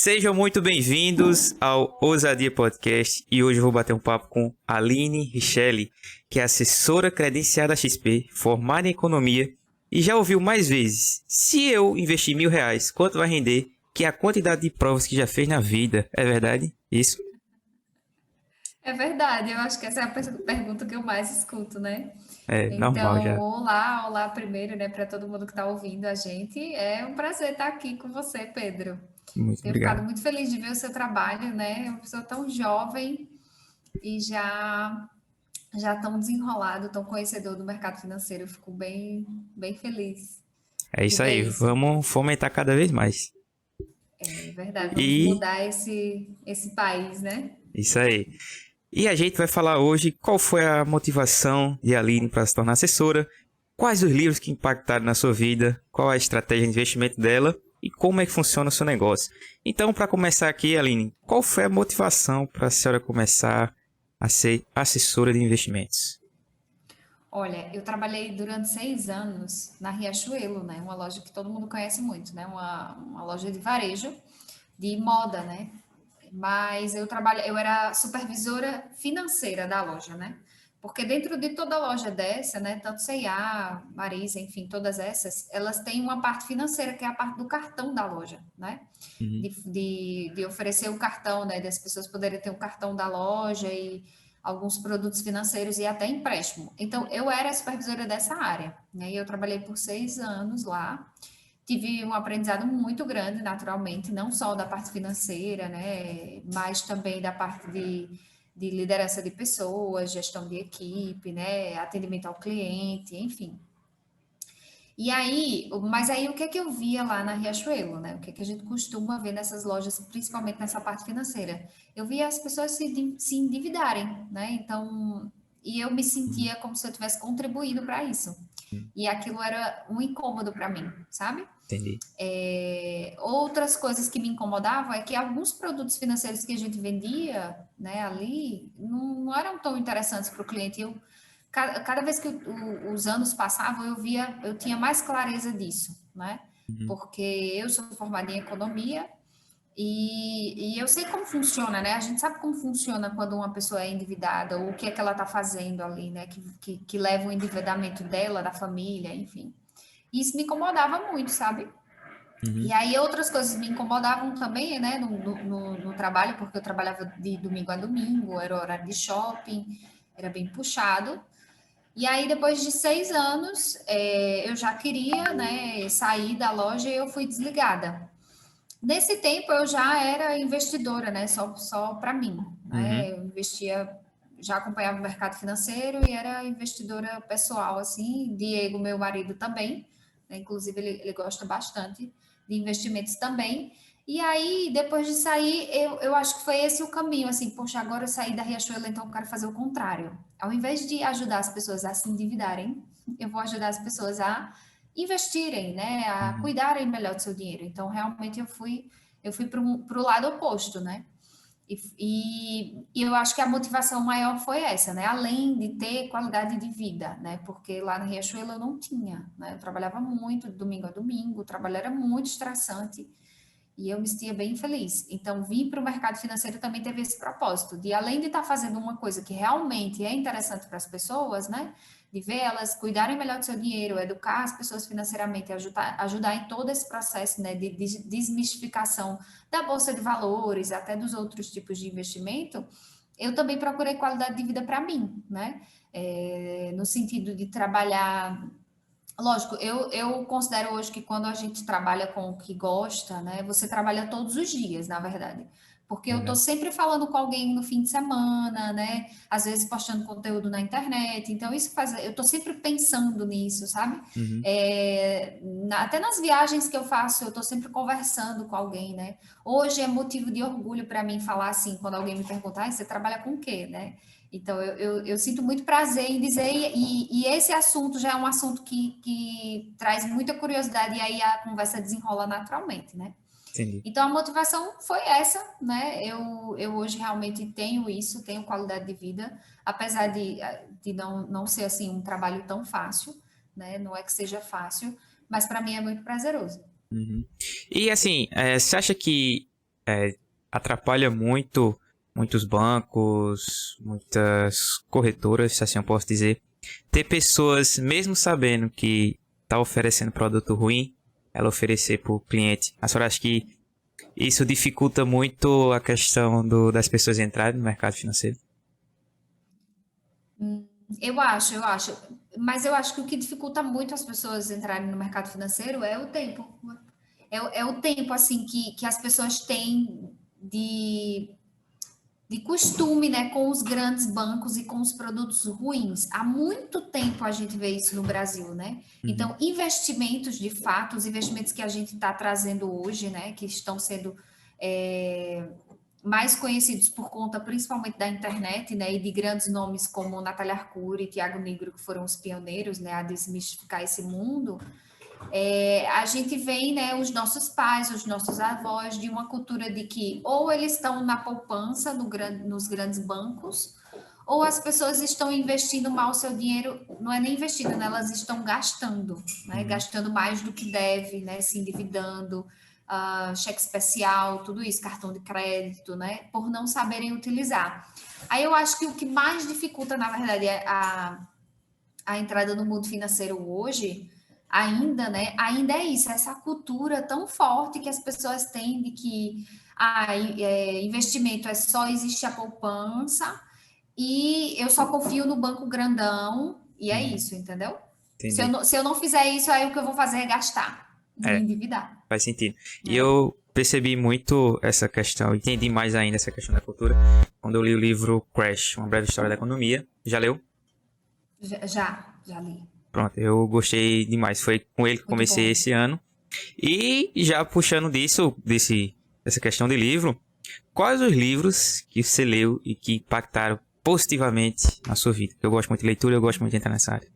Sejam muito bem-vindos ao Ousadia Podcast e hoje eu vou bater um papo com Aline Richelli, que é assessora credenciada XP, formada em economia e já ouviu mais vezes: se eu investir R$ 1.000, quanto vai render? Que é a quantidade de provas que já fez na vida. É verdade? Isso? É verdade, eu acho que essa é a pergunta que eu mais escuto, né? É normal Então, já. olá primeiro, né, para todo mundo que está ouvindo a gente. É um prazer estar aqui com você, Pedro. Muito Tenho ficado obrigado. muito feliz de ver o seu trabalho, né? É uma pessoa tão jovem e já tão desenrolado, tão conhecedor do mercado financeiro. Eu fico bem feliz É de isso ver aí, isso. vamos fomentar cada vez mais. É verdade, vamos E mudar esse país, né? isso aí. E a gente vai falar hoje qual foi a motivação de Aline para se tornar assessora, quais os livros que impactaram na sua vida, qual a estratégia de investimento dela e como é que funciona o seu negócio. Então, para começar aqui, Aline, qual foi a motivação para a senhora começar a ser assessora de investimentos? Olha, eu trabalhei durante 6 anos na Riachuelo, né? Uma loja que todo mundo conhece muito, né? Uma loja de varejo de moda, né? Mas eu era supervisora financeira da loja, né? Porque dentro de toda loja dessa, né? Tanto C&A, Marisa, enfim, todas essas, elas têm uma parte financeira que é a parte do cartão da loja, né? Uhum. De oferecer o cartão, né? Das pessoas poderem ter o cartão da loja e alguns produtos financeiros e até empréstimo. Então, eu era a supervisora dessa área, né? E eu trabalhei por 6 anos lá. Tive um aprendizado muito grande, naturalmente, não só da parte financeira, né? Mas também da parte de liderança de pessoas, gestão de equipe, né? Atendimento ao cliente, enfim. E aí, mas aí o que é que eu via lá na Riachuelo, né? O que é que a gente costuma ver nessas lojas, principalmente nessa parte financeira? Eu via as pessoas se endividarem, né? Então, e eu me Uhum. sentia como se eu tivesse contribuído para isso. E aquilo era um incômodo para mim, sabe? Entendi. Outras coisas que me incomodavam é que alguns produtos financeiros que a gente vendia, né, ali, não eram tão interessantes para o cliente. Cada vez que os anos passavam, eu tinha mais clareza disso, né? Uhum. Porque eu sou formada em economia e eu sei como funciona, né? A gente sabe como funciona quando uma pessoa é endividada, ou o que é que ela está fazendo ali, né? Que leva o endividamento dela, da família, enfim. Isso me incomodava muito, sabe? E Uhum. aí outras coisas me incomodavam também, né, no trabalho, porque eu trabalhava de domingo a domingo, era horário de shopping, era bem puxado. E aí, depois de 6 anos, eu já queria, né, sair da loja e eu fui desligada. Nesse tempo, eu já era investidora, né, só para mim, Uhum. né, eu investia, já acompanhava o mercado financeiro e era investidora pessoal, assim. Diego, meu marido, também, né, inclusive ele gosta bastante de investimentos também. E aí, depois de sair, eu acho que foi esse o caminho, assim, poxa, agora eu saí da Riachuelo, então eu quero fazer o contrário. Ao invés de ajudar as pessoas a se endividarem, eu vou ajudar as pessoas a investirem, né, a Uhum. cuidarem melhor do seu dinheiro. Então, realmente, eu fui para o lado oposto, né? E eu acho que a motivação maior foi essa, né? Além de ter qualidade de vida, né? Porque lá na Riachuelo eu não tinha, né? Eu trabalhava muito, de domingo a domingo, o trabalho era muito estressante e eu me sentia bem feliz. Então, vir para o mercado financeiro também teve esse propósito, de além de estar fazendo uma coisa que realmente é interessante para as pessoas, né? De ver elas cuidarem melhor do seu dinheiro, educar as pessoas financeiramente, ajudar em todo esse processo, né? De desmistificação da bolsa de valores, até dos outros tipos de investimento. Eu também procurei qualidade de vida para mim, né? No sentido de trabalhar. Lógico, eu considero hoje que quando a gente trabalha com o que gosta, né, você trabalha todos os dias, na verdade. Porque eu tô Verdade. sempre falando com alguém no fim de semana, né? Às vezes postando conteúdo na internet. Então, isso faz. Eu tô sempre pensando nisso, sabe? Uhum. Até nas viagens que eu faço, eu tô sempre conversando com alguém, né? Hoje é motivo de orgulho para mim falar assim, quando alguém me perguntar, "Você trabalha com o quê, né?" Então, eu sinto muito prazer em dizer, e esse assunto já é um assunto que traz muita curiosidade, e aí a conversa desenrola naturalmente, né? Entendi. Então, a motivação foi essa, né? Eu hoje realmente tenho isso, tenho qualidade de vida, apesar de não ser, assim, um trabalho tão fácil, né? Não é que seja fácil, mas para mim é muito prazeroso. Uhum. E assim, você acha que atrapalha muito muitos bancos, muitas corretoras, se assim eu posso dizer, ter pessoas, mesmo sabendo que está oferecendo produto ruim, ela oferecer para o cliente. A senhora acha que isso dificulta muito a questão das pessoas entrarem no mercado financeiro? Eu acho. Mas eu acho que o que dificulta muito as pessoas entrarem no mercado financeiro é o tempo. É o tempo, assim, que as pessoas têm de costume, né, com os grandes bancos e com os produtos ruins. Há muito tempo a gente vê isso no Brasil, né? Uhum. Então, investimentos, de fato, os investimentos que a gente está trazendo hoje, né, que estão sendo mais conhecidos por conta principalmente da internet, né, e de grandes nomes como Natália Arcuri e Tiago Negro, que foram os pioneiros, né, a desmistificar esse mundo. A gente vem, né, os nossos pais, os nossos avós, de uma cultura de que ou eles estão na poupança nos grandes bancos, ou as pessoas estão investindo mal o seu dinheiro, não é nem investindo, né, elas estão gastando, né, gastando mais do que deve, né, se endividando, cheque especial, tudo isso, cartão de crédito, né, por não saberem utilizar. Aí eu acho que o que mais dificulta, na verdade, é a entrada no mundo financeiro hoje, ainda é isso, essa cultura tão forte que as pessoas têm de que investimento só existe a poupança e eu só confio no banco grandão e é Uhum. isso, entendeu? Entendi. Se eu não fizer isso, aí o que eu vou fazer é gastar e me É, endividar, faz sentido. E né? eu percebi muito essa questão, entendi mais ainda essa questão da cultura, quando eu li o livro Crash, Uma Breve História da Economia. Já leu? Já li. Pronto, eu gostei demais. Foi com ele que Muito comecei bom. esse ano. E já puxando dessa questão de livro, quais os livros que você leu e que impactaram positivamente na sua vida? Eu gosto muito de leitura, eu gosto muito de entrar nessa área.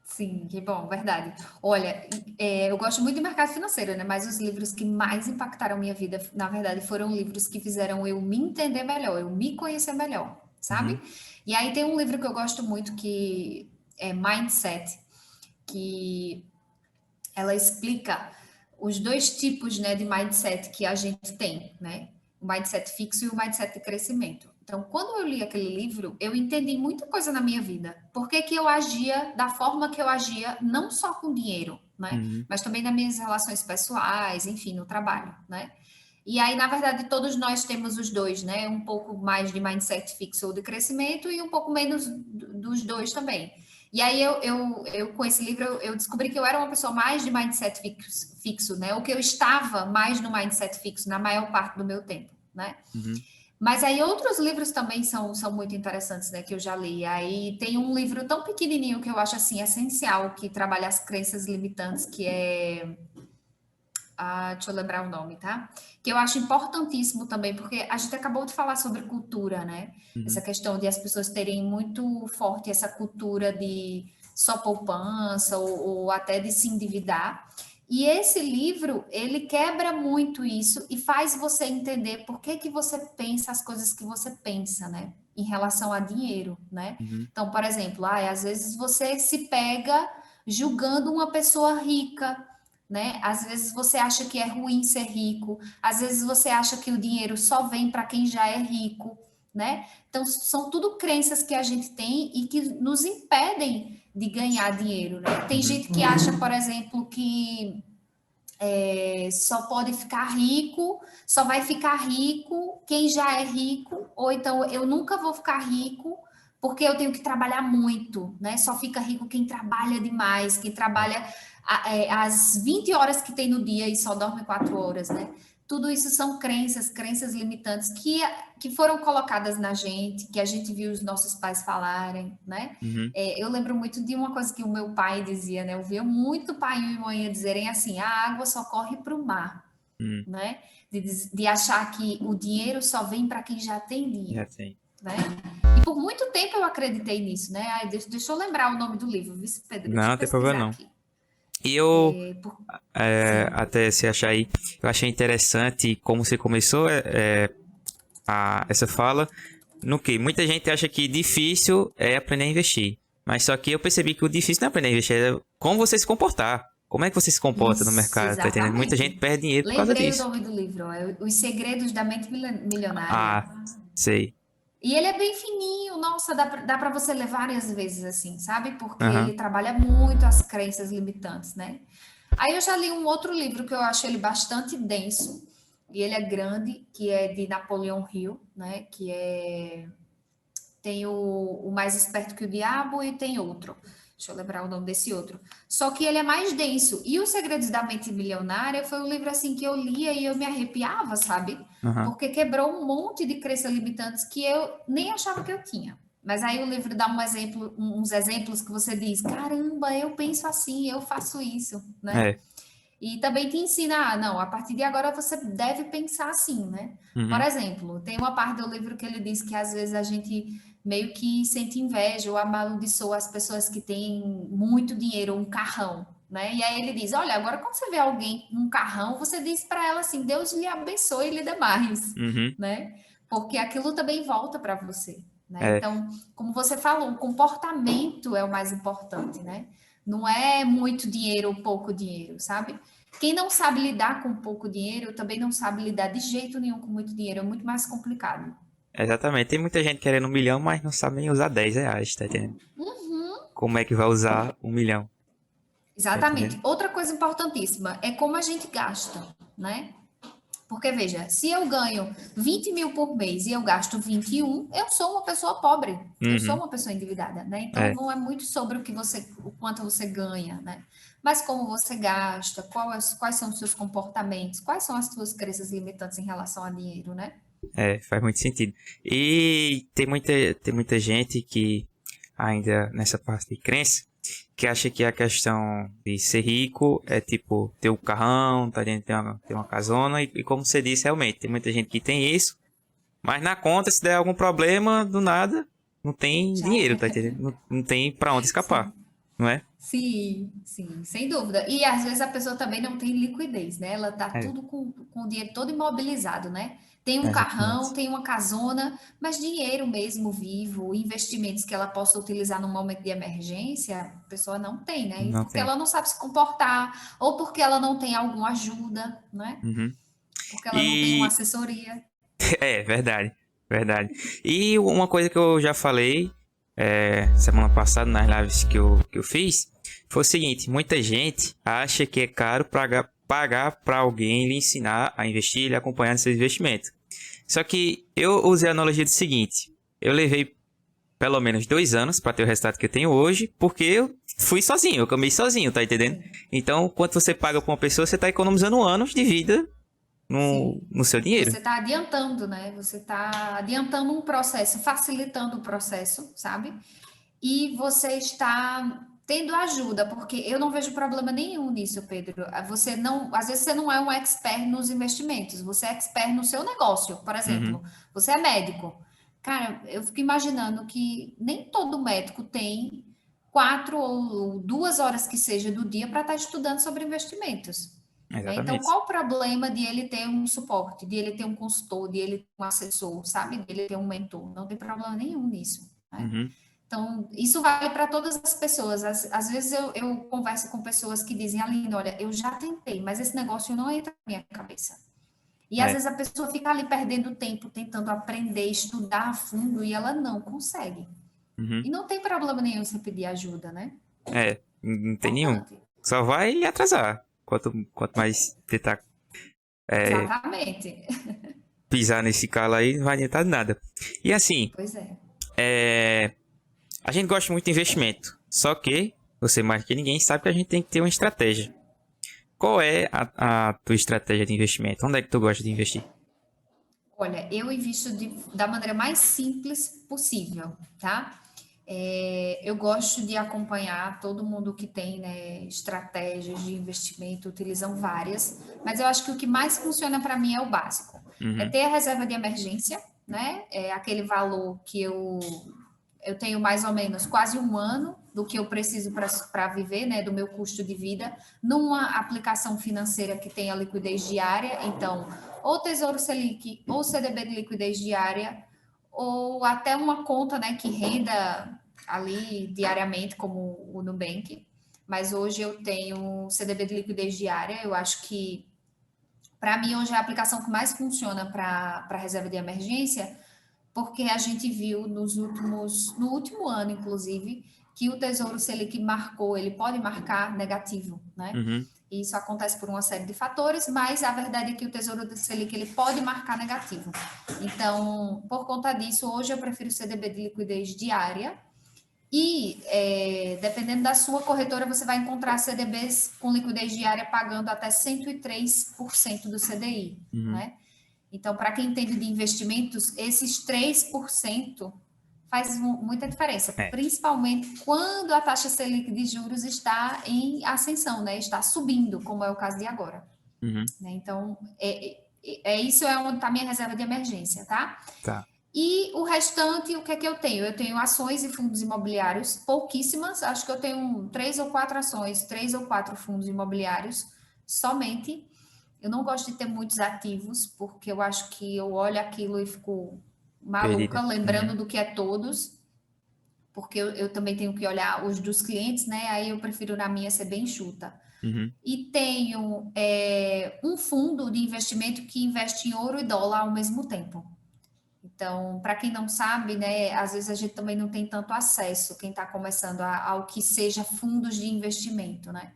Sim, que bom, verdade. Olha, eu gosto muito de mercado financeiro, né? Mas os livros que mais impactaram minha vida, na verdade, foram livros que fizeram eu me entender melhor, eu me conhecer melhor, sabe? Uhum, E aí tem um livro que eu gosto muito que é Mindset, que ela explica os dois tipos, né, de mindset que a gente tem, né? O mindset fixo e o mindset de crescimento. Então, quando eu li aquele livro, eu entendi muita coisa na minha vida. Por que que eu agia da forma que eu agia, não só com dinheiro, né? uhum, Mas também nas minhas relações pessoais, enfim, no trabalho, né? E aí, na verdade, todos nós temos os dois, né? Um pouco mais de mindset fixo ou de crescimento e um pouco menos dos dois também. E aí, eu com esse livro, eu descobri que eu era uma pessoa mais de mindset fixo, né? O que eu estava mais no mindset fixo na maior parte do meu tempo, né? uhum. Mas aí outros livros também são muito interessantes, né? Que eu já li. Aí tem um livro tão pequenininho que eu acho, assim, essencial, que trabalha as crenças limitantes, que é deixa eu lembrar o nome, tá? Que eu acho importantíssimo também, porque a gente acabou de falar sobre cultura, né? Essa Uhum. questão de as pessoas terem muito forte essa cultura de só poupança ou até de se endividar. E esse livro, ele quebra muito isso e faz você entender por que que você pensa as coisas que você pensa, né? Em relação a dinheiro, né? Uhum. Então, por exemplo, às vezes você se pega julgando uma pessoa rica, né? Às vezes você acha que é ruim ser rico, às vezes você acha que o dinheiro só vem para quem já é rico, né? Então são tudo crenças que a gente tem e que nos impedem de ganhar dinheiro, né? Tem Uhum. gente que acha, por exemplo, que só pode ficar rico, só vai ficar rico quem já é rico, ou então eu nunca vou ficar rico porque eu tenho que trabalhar muito, né? Só fica rico quem trabalha demais, quem É. trabalha as 20 horas que tem no dia e só dorme 4 horas, né? Tudo isso são crenças limitantes que foram colocadas na gente, que a gente viu os nossos pais falarem, né? Uhum. Eu lembro muito de uma coisa que o meu pai dizia, né? Eu via muito pai e mãe dizerem assim: a água só corre para o mar, Uhum. né? De achar que o dinheiro só vem para quem já tem Já dinheiro, tem. né? E por muito tempo eu acreditei nisso, né? Ai, deixa eu lembrar o nome do livro, viu, Pedro? Não, Deixa eu não tem problema pesquisar não. aqui. E eu, É, por... Sim. até se achar aí, eu achei interessante como você começou essa fala, no que muita gente acha que difícil é aprender a investir. Mas só que eu percebi que o difícil não é aprender a investir, é como você se comportar, Como é que você se comporta no Isso, mercado, tá entendendo? Muita exatamente. gente perde dinheiro por causa Lembrei o disso. nome do livro, é Os Segredos da Mente Milionária. Ah, sei. E ele é bem fininho, nossa, dá para você ler várias vezes assim, sabe? Porque ele Aham. trabalha muito as crenças limitantes, né? Aí eu já li um outro livro que eu acho ele bastante denso, e ele é grande, que é de Napoleão Hill, né? Que é tem o Mais Esperto que o Diabo e tem outro. Deixa eu lembrar o nome desse outro. Só que ele é mais denso. E Os Segredos da Mente Milionária foi um livro assim que eu lia e eu me arrepiava, sabe? Aham. Porque quebrou um monte de crenças limitantes que eu nem achava que eu tinha. Mas aí o livro dá uns exemplos que você diz: caramba, eu penso assim, eu faço isso, né? É. E também te ensina, não, a partir de agora você deve pensar assim, né? Por Uhum. exemplo, tem uma parte do livro que ele diz que às vezes a gente meio que sente inveja ou amaldiçoa as pessoas que têm muito dinheiro, um carrão, né? E aí ele diz, olha, agora quando você vê alguém com um carrão, você diz para ela assim, Deus lhe abençoe e lhe dê mais, Uhum. né? Porque aquilo também volta para você, né? É. Então, como você falou, o comportamento é o mais importante, né? Não é muito dinheiro ou pouco dinheiro, sabe? Quem não sabe lidar com pouco dinheiro também não sabe lidar de jeito nenhum com muito dinheiro, é muito mais complicado. Exatamente. Tem muita gente querendo 1 milhão, mas não sabe nem usar R$ 10, tá entendendo? Como é que vai usar 1 milhão, tá Exatamente. entendendo? Outra coisa importantíssima é como a gente gasta, né? Porque, veja, se eu ganho 20 mil por mês e eu gasto 21, eu sou uma pessoa pobre, eu sou Uhum. uma pessoa endividada, né? Então, É. não é muito sobre o quanto você ganha, né? Mas como você gasta, quais são os seus comportamentos, quais são as suas crenças limitantes em relação a dinheiro, né? É, faz muito sentido. E tem muita gente que ainda nessa parte de crença, que acha que a questão de ser rico é tipo ter um carrão, tá dentro ter uma casona, e como você disse, realmente, tem muita gente que tem isso, mas na conta, se der algum problema, do nada, não tem Já dinheiro, tá é. entendendo? Não tem pra onde escapar, Sim. não é? Sim, sim, sem dúvida. E às vezes a pessoa também não tem liquidez, né? Ela tá É, tudo com o dinheiro todo imobilizado, né? Tem um carrão, exatamente. tem uma casona, mas dinheiro mesmo vivo, investimentos que ela possa utilizar num momento de emergência, a pessoa não tem, né? E Não porque tem. ela não sabe se comportar, ou porque ela não tem alguma ajuda, né? Uhum. Porque ela não tem uma E assessoria. é verdade, verdade. E uma coisa que eu já falei semana passada nas lives que eu fiz foi o seguinte: muita gente acha que é caro pagar para alguém lhe ensinar a investir e lhe acompanhar no seu investimento. Só que eu usei a analogia do seguinte: eu levei pelo menos 2 anos para ter o resultado que eu tenho hoje, porque eu fui sozinho, eu caminhei sozinho, tá entendendo? Sim, Então, quanto você paga para uma pessoa, você está economizando anos de vida no, sim. no seu dinheiro. Você está adiantando, né? Você está adiantando um processo, facilitando o processo, sabe? E você está tendo ajuda, porque eu não vejo problema nenhum nisso, Pedro. Você não, às vezes você não é um expert nos investimentos, você é expert no seu negócio, por Uhum. exemplo. Você é médico. Cara, eu fico imaginando que nem todo médico tem 4 ou 2 horas que seja do dia para estar estudando sobre investimentos. Né? Então, Exatamente. qual o problema de ele ter um suporte, de ele ter um consultor, de ele ter um assessor, sabe? De ele ter um mentor? Não tem problema nenhum nisso. Né? Uhum. Então, isso vale para todas as pessoas. Às vezes eu converso com pessoas que dizem, Aline, olha, eu já tentei, mas esse negócio não entra na minha cabeça. E às É. vezes a pessoa fica ali perdendo tempo, tentando aprender, estudar a fundo, e ela não consegue. Uhum. E não tem problema nenhum você pedir ajuda, né? É. Não tem nenhum. Importante. Só vai atrasar. Quanto mais tentar Exatamente. pisar nesse calo aí, não vai adiantar nada. E assim, Pois é. é, a gente gosta muito de investimento. Só que, você mais que ninguém sabe que a gente tem que ter uma estratégia. Qual é a tua estratégia de investimento? Onde é que tu gosta de investir? Olha, eu invisto da maneira mais simples possível, tá? Eu gosto de acompanhar todo mundo que tem, né, estratégias de investimento, utilizam várias, mas eu acho que o que mais funciona para mim é o básico. É Uhum. ter a reserva de emergência, né? É aquele valor que eu tenho mais ou menos quase um ano do que eu preciso para viver, né, do meu custo de vida, numa aplicação financeira que tenha liquidez diária, então, ou Tesouro Selic, ou CDB de liquidez diária, ou até uma conta, né, que renda ali diariamente, como o Nubank. mas hoje eu tenho CDB de liquidez diária. Eu acho que, para mim, hoje é a aplicação que mais funciona para reserva de emergência, porque a gente viu no último ano, inclusive, que o Tesouro Selic marcou, ele pode marcar negativo, né? Uhum. E isso acontece por uma série de fatores, mas a verdade é que o Tesouro Selic ele pode marcar negativo. Então, por conta disso, hoje eu prefiro CDB de liquidez diária. E, dependendo da sua corretora, você vai encontrar CDBs com liquidez diária pagando até 103% do CDI, Uhum. né? Então, para quem entende de investimentos, esses 3% faz muita diferença, É. principalmente quando a taxa Selic de juros está em ascensão, né? Está subindo, como é o caso de agora. Uhum. Né? Então, isso é onde está a minha reserva de emergência, tá? Tá. E o restante, o que é que eu tenho? Eu tenho ações e fundos imobiliários, pouquíssimas, acho que eu tenho 3 ou 4 ações, 3 ou 4 fundos imobiliários somente. Eu não gosto de ter muitos ativos, porque eu acho que eu olho aquilo e fico maluca, Perdida. lembrando Uhum. do que é todos, porque eu também tenho que olhar os dos clientes, né? Aí eu prefiro na minha ser bem enxuta. Uhum. E tenho um fundo de investimento que investe em ouro e dólar ao mesmo tempo. Então, para quem não sabe, né, às vezes a gente também não tem tanto acesso, quem está começando, ao que seja fundos de investimento, né?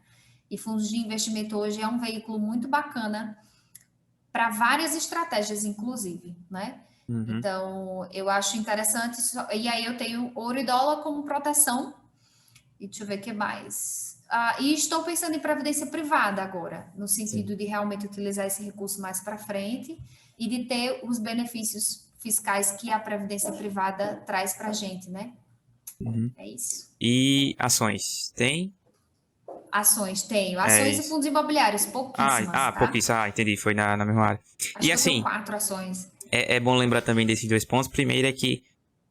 E fundos de investimento hoje é um veículo muito bacana para várias estratégias, inclusive, né? Uhum. Então, eu acho interessante. E aí eu tenho ouro e dólar como proteção. E deixa eu ver o que mais. E estou pensando em previdência privada agora, no Sim. sentido de realmente utilizar esse recurso mais para frente e de ter os benefícios fiscais que a previdência privada traz para a gente, né? Uhum. É isso. E ações? Tem? Ações, tenho. É Ações e isso. fundos imobiliários, pouquíssimas, Pouquinho. tá? Entendi. Foi na mesma área. Acho E que eu tenho assim, 4 ações. é bom lembrar também desses dois pontos. Primeiro é que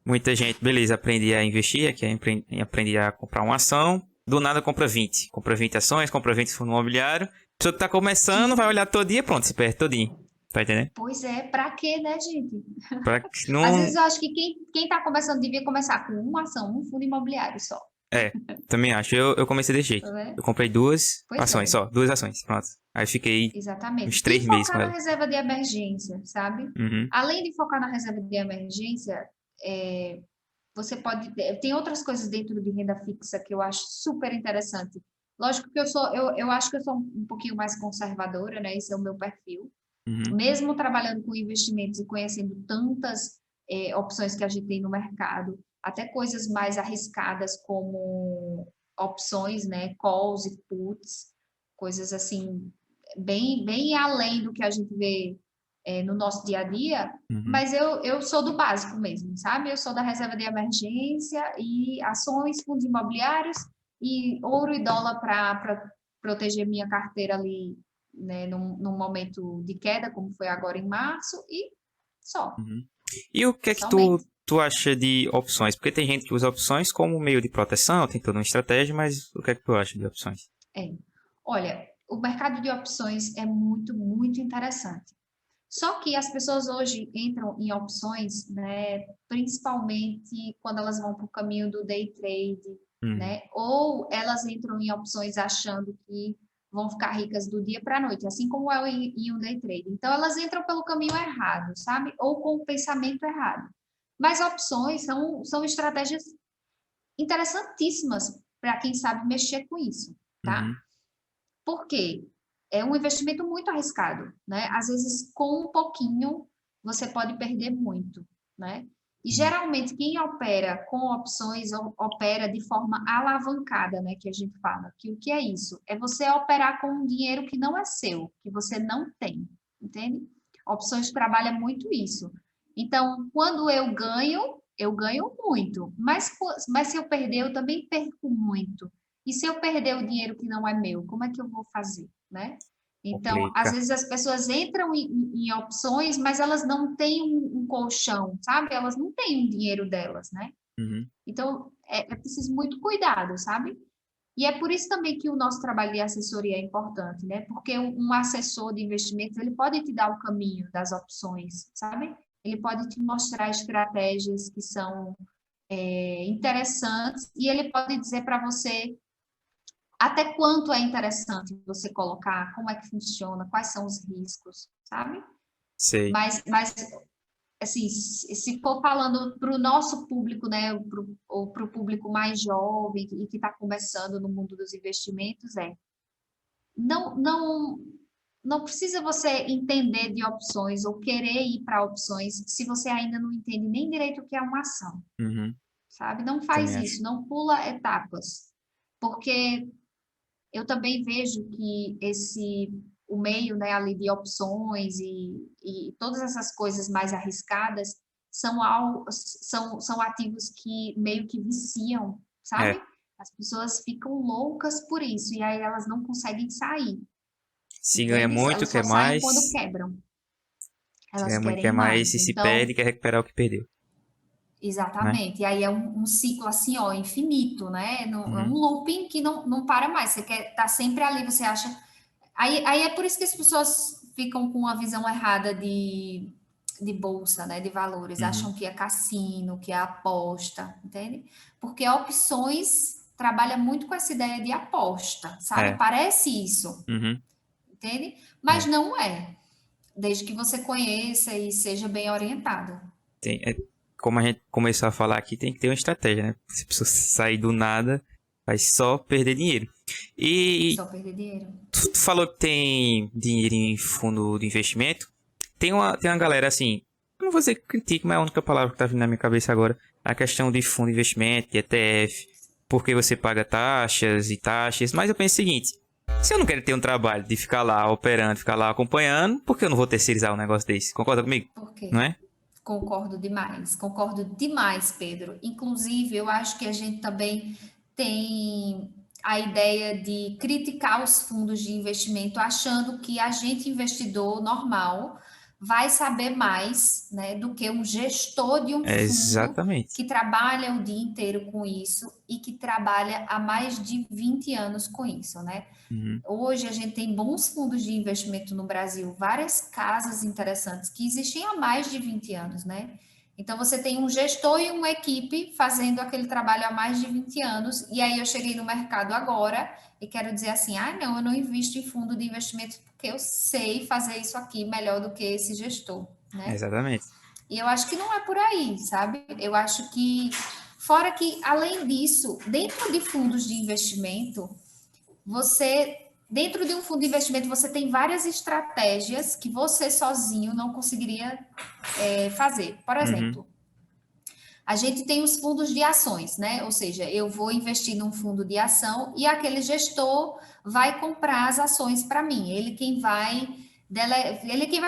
muita gente, beleza, aprende a investir, que é aprende a comprar uma ação, do nada compra 20. Compra 20 ações, compra 20 fundos imobiliários. A pessoa que tá começando vai Sim, olhar todo dia, pronto, se perde todinho. Tá entendendo? pois é, para quê, né, gente? Pra que Às não. vezes eu acho que quem tá começando devia começar com uma ação, um fundo imobiliário só, É, também acho. Eu comecei desse jeito. tá vendo? Eu comprei duas Pois ações é. só, duas ações, pronto. Aí fiquei uns Exatamente. E 3 meses com focar na ela. reserva de emergência, sabe? Uhum, Além de focar na reserva de emergência, você pode. Tem outras coisas dentro de renda fixa que eu acho super interessante. Lógico que eu acho que eu sou um pouquinho mais conservadora, né? Esse é o meu perfil. uhum, Mesmo trabalhando com investimentos e conhecendo tantas opções que a gente tem no mercado, até coisas mais arriscadas como opções, né? Calls e puts, coisas assim bem além do que a gente vê no nosso dia a dia, uhum. mas eu sou do básico mesmo, sabe? Eu sou da reserva de emergência e ações, fundos imobiliários e ouro e dólar para proteger minha carteira ali, né, num momento de queda, como foi agora em março, e só, Uhum. E o que é que tu, somente. tu acha de opções? Porque tem gente que usa opções como meio de proteção, tem toda uma estratégia, mas o que é que tu acha de opções? É. Olha, o mercado de opções é muito, muito interessante. Só que as pessoas hoje entram em opções, né, principalmente quando elas vão para o caminho do day trade, Uhum, né? Ou elas entram em opções achando que vão ficar ricas do dia para a noite, assim como é em um day trade. Então elas entram pelo caminho errado, sabe? Ou com o pensamento errado. Mas opções são estratégias interessantíssimas para quem sabe mexer com isso, tá? uhum, Por quê? É um investimento muito arriscado, né? Às vezes, com um pouquinho, você pode perder muito, né? E uhum. geralmente quem opera com opções opera de forma alavancada, né? Que a gente fala. Que o que é isso? É você operar com um dinheiro que não é seu, que você não tem, entende? Opções trabalha muito isso. Então, quando eu ganho muito, mas se eu perder, eu também perco muito. E se eu perder o dinheiro que não é meu, como é que eu vou fazer, né? Então, às Complica. vezes as pessoas entram em opções, mas elas não têm um colchão, sabe? Elas não têm um dinheiro delas, né? Uhum, Então, é preciso muito cuidado, sabe? E é por isso também que o nosso trabalho de assessoria é importante, né? Porque um assessor de investimentos, ele pode te dar o caminho das opções, sabe? Ele pode te mostrar estratégias que são interessantes e ele pode dizer para você até quanto é interessante você colocar, como é que funciona, quais são os riscos, sabe? Sei. Mas assim, se for falando para o nosso público, né, ou para o público mais jovem e que está começando no mundo dos investimentos, não, não, não precisa você entender de opções ou querer ir para opções se você ainda não entende nem direito o que é uma ação, Uhum. sabe? Não faz Também acho. isso, não pula etapas, porque eu também vejo que o meio, né, ali de opções e todas essas coisas mais arriscadas são ativos que meio que viciam, sabe? É. As pessoas ficam loucas por isso e aí elas não conseguem sair, Se ganha entende? muito, Elas só quer saem quando mais. quebram. Se Elas ganha muito, quer querem mais. mais. E se Então, perde, quer recuperar o que perdeu, né? exatamente. E aí é um ciclo assim, ó, infinito, né? É um Uhum. looping que não para mais. Você quer estar sempre ali, você acha. Aí é por isso que as pessoas ficam com uma visão errada de bolsa, né? De valores. Uhum. Acham que é cassino, que é aposta, entende? Porque opções trabalha muito com essa ideia de aposta, sabe? É. Parece isso, Uhum. entende? Mas É. não é, desde que você conheça e seja bem orientado. Como a gente começou a falar aqui, tem que ter uma estratégia, né? Se a pessoa sair do nada, vai só perder dinheiro. E Só perder dinheiro. tu falou que tem dinheiro em fundo de investimento. Tem uma galera assim, eu não vou dizer que critica, mas é a única palavra que tá vindo na minha cabeça agora. A questão de fundo de investimento, de ETF, porque você paga taxas e taxas. Mas eu penso o seguinte: se eu não quero ter um trabalho de ficar lá operando, ficar lá acompanhando, por que eu não vou terceirizar um negócio desse? Concorda comigo? Por Não quê? é? Concordo demais, Pedro. Inclusive, eu acho que a gente também tem a ideia de criticar os fundos de investimento, achando que a gente, investidor normal, vai saber mais, né, do que um gestor de um É fundo exatamente. que trabalha o dia inteiro com isso e que trabalha há mais de 20 anos com isso, né? Uhum. Hoje a gente tem bons fundos de investimento no Brasil, várias casas interessantes que existem há mais de 20 anos, né? Então você tem um gestor e uma equipe fazendo aquele trabalho há mais de 20 anos, e aí eu cheguei no mercado agora e quero dizer assim: ah, não, eu não invisto em fundo de investimento porque eu sei fazer isso aqui melhor do que esse gestor, né? Exatamente. E eu acho que não é por aí, sabe? Eu acho que, fora que, além disso, dentro de fundos de investimento, dentro de um fundo de investimento, você tem várias estratégias que você sozinho não conseguiria fazer. Por Uhum. exemplo, a gente tem os fundos de ações, né? Ou seja, eu vou investir num fundo de ação e aquele gestor vai comprar as ações para mim. Ele quem vai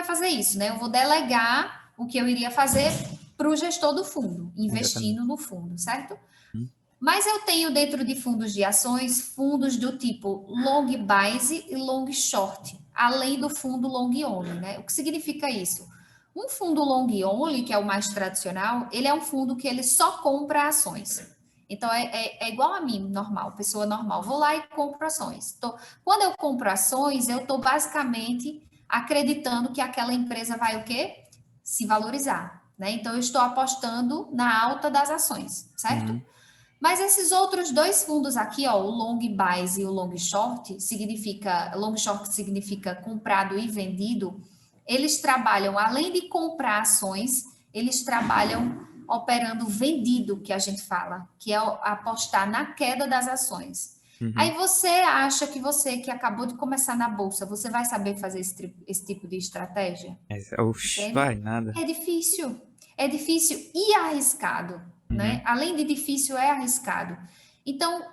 fazer isso, né? Eu vou delegar o que eu iria fazer para o gestor do fundo, investindo Exatamente. no fundo, certo? Uhum. Mas eu tenho dentro de fundos de ações, fundos do tipo long base e long short, além do fundo long only, né? O que significa isso? Um fundo long only, que é o mais tradicional, ele é um fundo que ele só compra ações. Então é igual a mim, normal, pessoa normal. Vou lá e compro ações. Quando eu compro ações, eu estou basicamente acreditando que aquela empresa vai o quê? Se valorizar, né? Então eu estou apostando na alta das ações, certo? Uhum. Mas esses outros dois fundos aqui, ó, o long buy e o long short significa comprado e vendido, eles trabalham, além de comprar ações, eles trabalham operando vendido, que a gente fala, que é apostar na queda das ações. Uhum. Aí você acha que você que acabou de começar na bolsa, você vai saber fazer esse tipo de estratégia? Oxi, Entende? vai, nada. É difícil e arriscado, Uhum. né? Além de difícil, é arriscado. Então,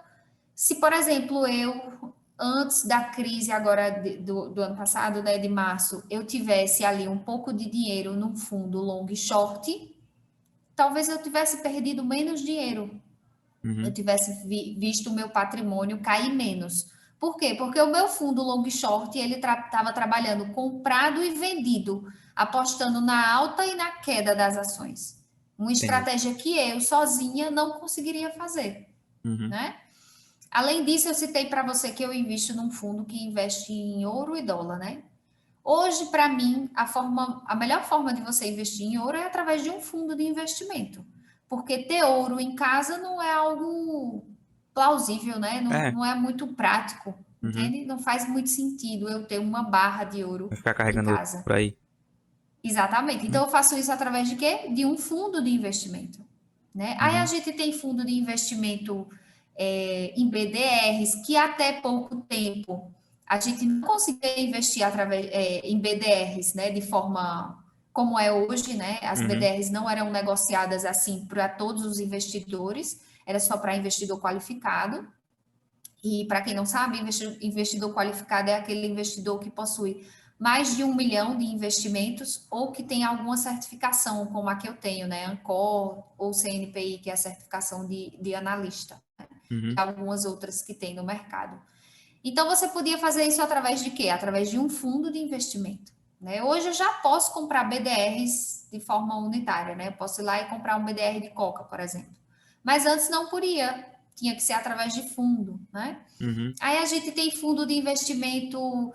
se, por exemplo, eu, antes da crise agora do ano passado, né, de março, eu tivesse ali um pouco de dinheiro num fundo long short, talvez eu tivesse perdido menos dinheiro, eu Uhum. tivesse visto o meu patrimônio cair menos. Por quê? Porque o meu fundo long short, ele estava trabalhando comprado e vendido, apostando na alta e na queda das ações. Uma Entendi. estratégia que eu sozinha não conseguiria fazer, Uhum. né? Além disso, eu citei para você que eu invisto num fundo que investe em ouro e dólar, né? Hoje, para mim, a melhor forma de você investir em ouro é através de um fundo de investimento. Porque ter ouro em casa não é algo plausível, né? Não, É, não é muito prático, uhum. entende? Não faz muito sentido eu ter uma barra de ouro Vai ficar em carregando casa. por aí. Exatamente. Uhum. Então, eu faço isso através de quê? De um fundo de investimento. Né? Aí a Uhum. gente tem fundo de investimento em BDRs, que até pouco tempo a gente não conseguia investir em BDRs, né, de forma como é hoje, né? As Uhum. BDRs não eram negociadas assim para todos os investidores, era só para investidor qualificado. E para quem não sabe, investidor qualificado é aquele investidor que possui mais de 1 milhão de investimentos ou que tem alguma certificação, como a que eu tenho, né? Ancor ou CNPI, que é a certificação de analista, e Uhum. algumas outras que tem no mercado. Então, você podia fazer isso através de quê? Através de um fundo de investimento. Né? Hoje eu já posso comprar BDRs de forma unitária, né? Eu posso ir lá e comprar um BDR de Coca, por exemplo. Mas antes não podia, tinha que ser através de fundo, né? Uhum. Aí a gente tem fundo de investimento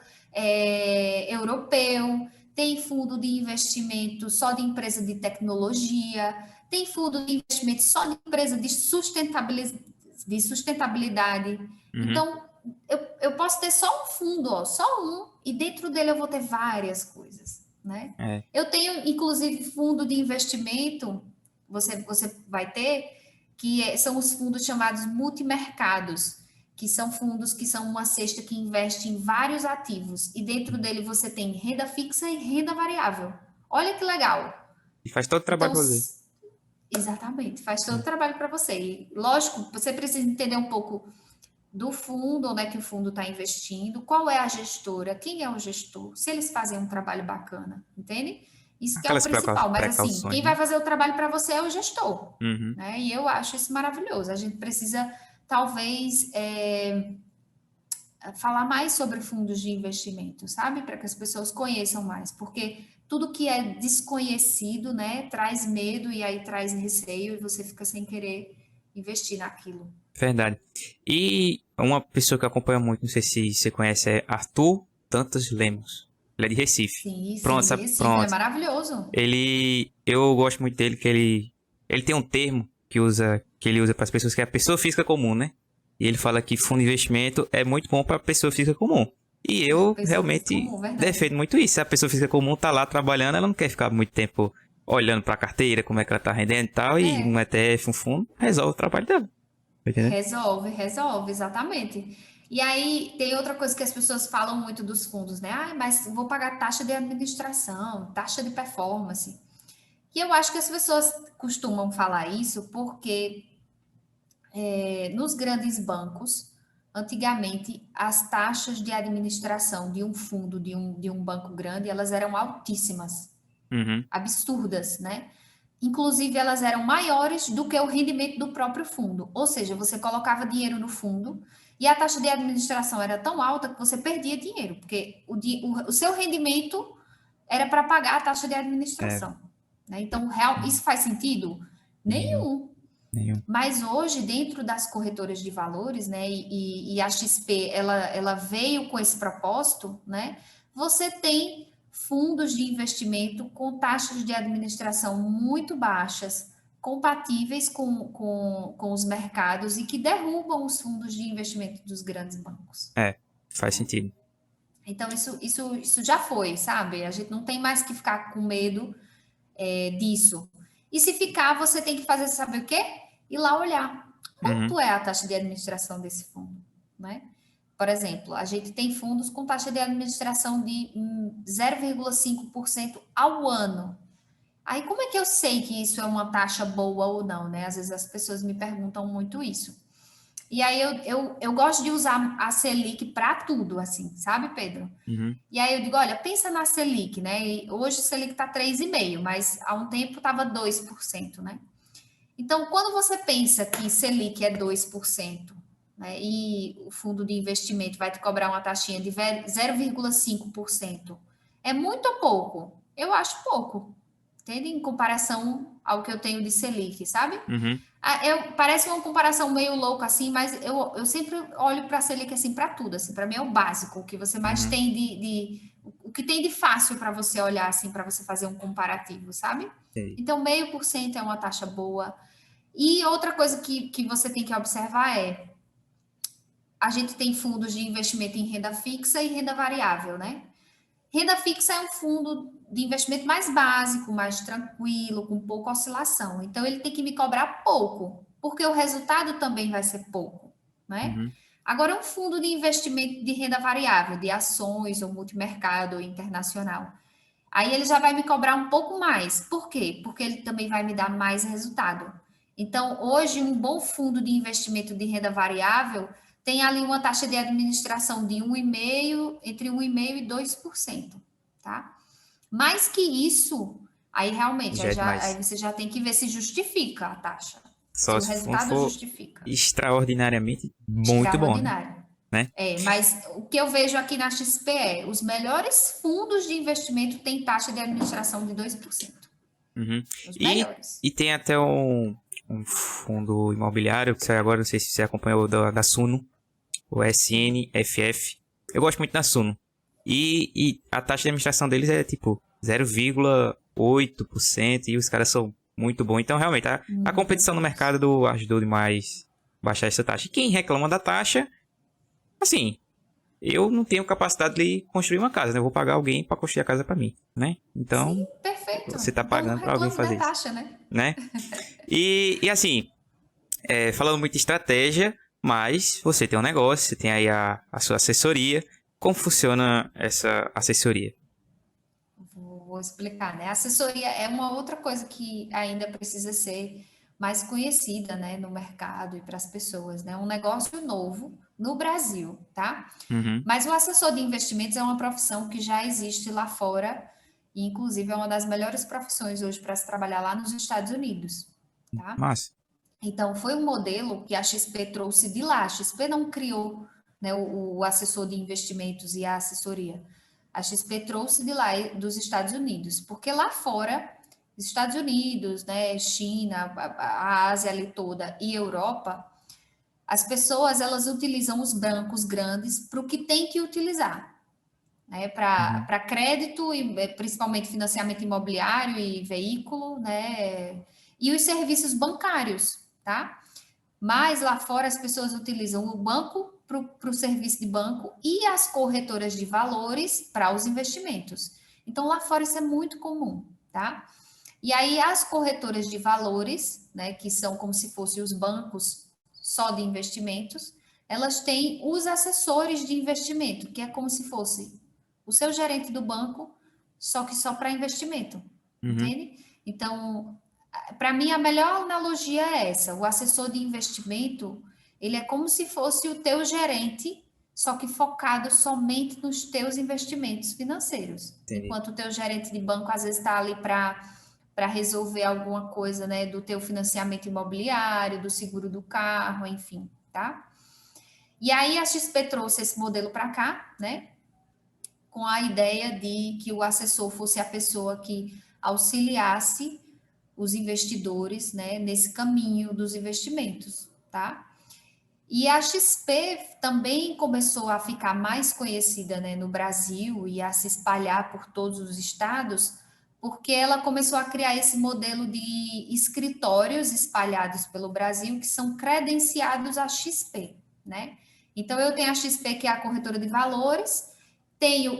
europeu, tem fundo de investimento só de empresa de tecnologia, tem fundo de investimento só de empresa de sustentabilidade. Uhum. Então, eu posso ter só um fundo, ó, só um, e dentro dele eu vou ter várias coisas, né? É. Eu tenho, inclusive, fundo de investimento, você vai ter, são os fundos chamados multimercados, que são fundos que são uma cesta que investe em vários ativos, e dentro dele você tem renda fixa e renda variável. Olha que legal. E faz todo o trabalho Então, pra você. exatamente, faz todo o É. trabalho para você. E, lógico, você precisa entender um pouco do fundo, onde é que o fundo está investindo, qual é a gestora, quem é o gestor, se eles fazem um trabalho bacana, entende? Isso que é o Aquelas principal, mas assim, precauções, quem né? vai fazer o trabalho para você é o gestor, Uhum. né? E eu acho isso maravilhoso. A gente precisa, talvez, falar mais sobre fundos de investimento, sabe? Para que as pessoas conheçam mais, porque tudo que é desconhecido, né, traz medo e aí traz receio e você fica sem querer investir naquilo. Verdade. E uma pessoa que acompanha muito, não sei se você conhece, é Arthur Dantas Lemos. Ele é de Recife. Sim, Pronto, sim, de sabe? Recife, ele é Pronto. maravilhoso. Eu gosto muito dele, que ele tem um termo que ele usa para as pessoas, que é a pessoa física comum, né? E ele fala que fundo de investimento é muito bom para a pessoa física comum. E eu Pessoa física realmente comum, verdade. defendo muito isso. Se a pessoa física comum tá lá trabalhando, ela não quer ficar muito tempo olhando para a carteira, como é que ela tá rendendo e tal, e um É, ETF, um fundo, resolve o trabalho dela. Tá entendendo? resolve, resolve, exatamente. E aí tem outra coisa que as pessoas falam muito dos fundos, né? Ah, mas vou pagar taxa de administração, taxa de performance. E eu acho que as pessoas costumam falar isso porque nos grandes bancos, antigamente, as taxas de administração de um fundo, de um banco grande, elas eram altíssimas, Uhum. absurdas, né? Inclusive, elas eram maiores do que o rendimento do próprio fundo. Ou seja, você colocava dinheiro no fundo e a taxa de administração era tão alta que você perdia dinheiro, porque o seu rendimento era para pagar a taxa de É, administração. Né? Então, uhum. isso faz sentido? Nenhum, Nenhum. nenhum. Mas hoje, dentro das corretoras de valores, né, e a XP, ela veio com esse propósito, né, você tem fundos de investimento com taxas de administração muito baixas, compatíveis com os mercados e que derrubam os fundos de investimento dos grandes bancos. É, faz Né? sentido. Então, isso já foi, sabe? A gente não tem mais que ficar com medo disso. E se ficar, você tem que fazer, sabe o quê? Ir lá olhar Uhum. quanto é a taxa de administração desse fundo, né? Por exemplo, a gente tem fundos com taxa de administração de 0,5% ao ano. Aí, como é que eu sei que isso é uma taxa boa ou não, né? Às vezes as pessoas me perguntam muito isso. E aí eu gosto de usar a Selic para tudo, assim, sabe, Pedro? Uhum. E aí eu digo, olha, pensa na Selic, né? E hoje a Selic está 3,5%, mas há um tempo estava 2%, né? Então, quando você pensa que Selic é 2%, né, e o fundo de investimento vai te cobrar uma taxinha de 0,5%, é muito ou pouco? Eu acho pouco, entende? Em comparação ao que eu tenho de Selic, sabe? Uhum. Parece uma comparação meio louca assim, mas eu sempre olho para a Selic assim para tudo, assim, para mim é o básico, o que você mais Uhum. tem o que tem de fácil para você olhar assim, para você fazer um comparativo, sabe? Sei. Então, 0,5% é uma taxa boa. E outra coisa que você tem que observar é a gente tem fundos de investimento em renda fixa e renda variável, né? Renda fixa é um fundo de investimento mais básico, mais tranquilo, com pouca oscilação. Então, ele tem que me cobrar pouco, porque o resultado também vai ser pouco, né? Uhum. Agora, um fundo de investimento de renda variável, de ações ou multimercado ou internacional, aí ele já vai me cobrar um pouco mais. Por quê? Porque ele também vai me dar mais resultado. Então, hoje, um bom fundo de investimento de renda variável tem ali uma taxa de administração de 1,5%, entre 1,5% e 2%, tá? Mais que isso, aí realmente, Já é aí demais. você já tem que ver se justifica a taxa, se Só o se o fundo resultado for justifica. extraordinariamente muito bom, né? Extraordinário. Né? Mas o que eu vejo aqui na XP é, os melhores fundos de investimento têm taxa de administração de 2%. Uhum. Os E, melhores. e tem até um fundo imobiliário que saiu agora, não sei se você acompanhou, da Suno, o SNFF. Eu gosto muito da Suno. E a taxa de administração deles é tipo 0,8% e os caras são muito bons. Então, realmente, a Muito competição no bons. mercado ajudou demais baixar essa taxa. E quem reclama da taxa, assim, eu não tenho capacidade de construir uma casa, né? Eu vou pagar alguém para construir a casa para mim, né? Sim, Então, perfeito. você tá Então não pagando para alguém reclame da fazer isso, taxa, né? né? E assim, falando muito de estratégia, mas você tem um negócio, você tem aí a sua assessoria. Como funciona essa assessoria? Vou explicar, né? A assessoria é uma outra coisa que ainda precisa ser mais conhecida, né, no mercado e para as pessoas, né? Um negócio novo no Brasil, tá? Uhum. Mas o assessor de investimentos é uma profissão que já existe lá fora e, inclusive, é uma das melhores profissões hoje para se trabalhar lá nos Estados Unidos, tá? Massa. Então, foi um modelo que a XP trouxe de lá. A XP não criou, né, o assessor de investimentos e a assessoria. A XP trouxe de lá, dos Estados Unidos, porque lá fora, Estados Unidos, né, China, a Ásia ali toda e Europa, as pessoas elas utilizam os bancos grandes para o que tem que utilizar, né, Uhum. para crédito e principalmente financiamento imobiliário e veículo, né, e os serviços bancários, tá? Mas lá fora as pessoas utilizam o banco para o serviço de banco e as corretoras de valores para os investimentos. Então lá fora isso é muito comum, tá? E aí as corretoras de valores, né, que são como se fossem os bancos só de investimentos, elas têm os assessores de investimento, que é como se fosse o seu gerente do banco, só que só para investimento, Uhum. entende? Então, para mim a melhor analogia é essa, o assessor de investimento, ele é como se fosse o teu gerente, só que focado somente nos teus investimentos financeiros. Entendi. Enquanto o teu gerente de banco às vezes está ali para resolver alguma coisa, né, do teu financiamento imobiliário, do seguro do carro, enfim, tá? E aí a XP trouxe esse modelo para cá, né, com a ideia de que o assessor fosse a pessoa que auxiliasse os investidores, né, nesse caminho dos investimentos, tá? E a XP também começou a ficar mais conhecida, né, no Brasil e a se espalhar por todos os estados, porque ela começou a criar esse modelo de escritórios espalhados pelo Brasil que são credenciados à XP, né? Então eu tenho a XP, que é a corretora de valores, tenho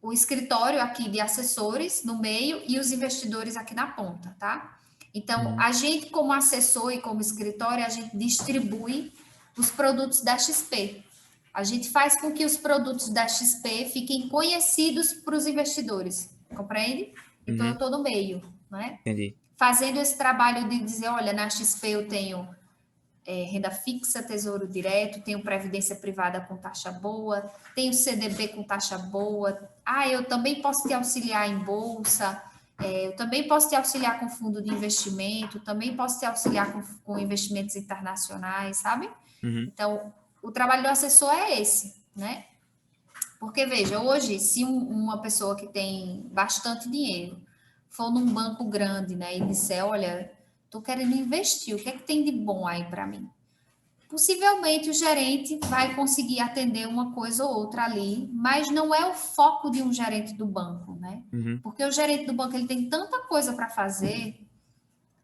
o escritório aqui de assessores no meio e os investidores aqui na ponta, tá? Então, Uhum. a gente, como assessor e como escritório, a gente distribui os produtos da XP. A gente faz com que os produtos da XP fiquem conhecidos para os investidores, compreende? Então, eu Uhum. estou no meio, né? Entendi. Fazendo esse trabalho de dizer, olha, na XP eu tenho renda fixa, tesouro direto, tenho previdência privada com taxa boa, tenho CDB com taxa boa. Ah, eu também posso te auxiliar em bolsa, eu também posso te auxiliar com fundo de investimento, também posso te auxiliar com investimentos internacionais, sabe? Uhum. Então, o trabalho do assessor é esse, né? Porque, veja, hoje, se uma pessoa que tem bastante dinheiro for num banco grande, né, e disser, olha, estou querendo investir, o que é que tem de bom aí para mim? Possivelmente o gerente vai conseguir atender uma coisa ou outra ali, mas não é o foco de um gerente do banco, né? Uhum. Porque o gerente do banco ele tem tanta coisa para fazer,